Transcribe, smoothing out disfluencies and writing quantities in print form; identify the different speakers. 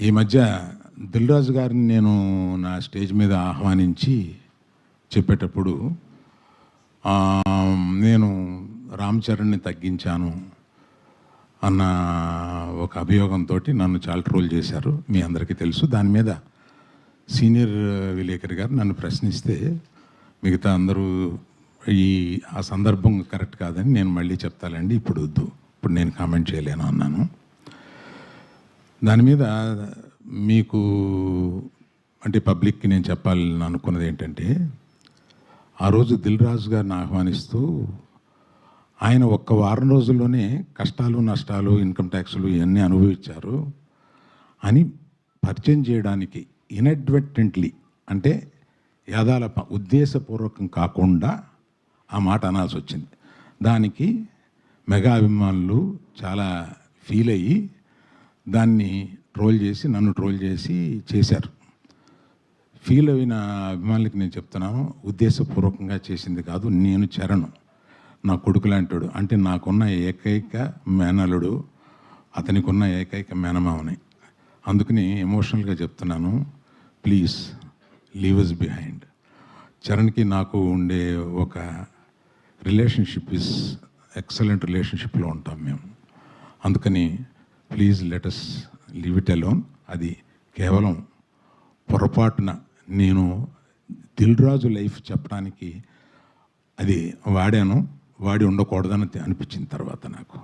Speaker 1: ఈ మధ్య దిల్ రాజు గారిని నేను నా స్టేజ్ మీద ఆహ్వానించి చెప్పేటప్పుడు నేను రామ్ చరణ్ని తగ్గించాను అన్న ఒక అభియోగంతో నన్ను చాలా ట్రోల్ చేశారు. మీ అందరికీ తెలుసు. దాని మీద సీనియర్ విలేకరి గారు నన్ను ప్రశ్నిస్తే మిగతా అందరూ ఆ సందర్భం కరెక్ట్ కాదని నేను మళ్ళీ చెప్తానండి, ఇప్పుడు వద్దు, ఇప్పుడు నేను కామెంట్ చేయలేను అన్నాను. దాని మీద మీకు అంటే పబ్లిక్కి నేను చెప్పాలని అనుకున్నది ఏంటంటే, ఆ రోజు దిల్ రాజు గారిని ఆహ్వానిస్తూ ఆయన ఒక్క వారం రోజుల్లోనే కష్టాలు నష్టాలు ఇన్కమ్ ట్యాక్స్లు ఇవన్నీ అనుభవించారు అని పరిచయం చేయడానికి ఇన్అడ్వర్టెంట్లీ అంటే యాదాల ఉద్దేశపూర్వకం కాకుండా ఆ మాట అనాల్సి వచ్చింది. దానికి మెగా అభిమానులు చాలా ఫీల్ అయ్యి దాన్ని ట్రోల్ చేసి నన్ను ట్రోల్ చేసి చేశారు. ఫీల్ అయిన అభిమానులకి నేను చెప్తున్నాను, ఉద్దేశపూర్వకంగా చేసింది కాదు. నేను చరణ్ నా కొడుకు లాంటాడు, అంటే నాకున్న ఏకైక మేనలుడు, అతనికి ఉన్న ఏకైక మేనమావని. అందుకని ఎమోషనల్గా చెప్తున్నాను, ప్లీజ్ లీవ్ అస్ బిహైండ్. చరణ్కి నాకు ఉండే ఒక రిలేషన్షిప్ ఇస్ ఎక్సలెంట్ రిలేషన్షిప్లో ఉంటాం మేము. అందుకని please let us leave it alone. అది కేవలం పొరపాటున నేను దిల్ రాజు లైఫ్ చెప్పడానికి అది వాడాను, వాడి ఉండకూడదని అనిపించిన తర్వాత నాకు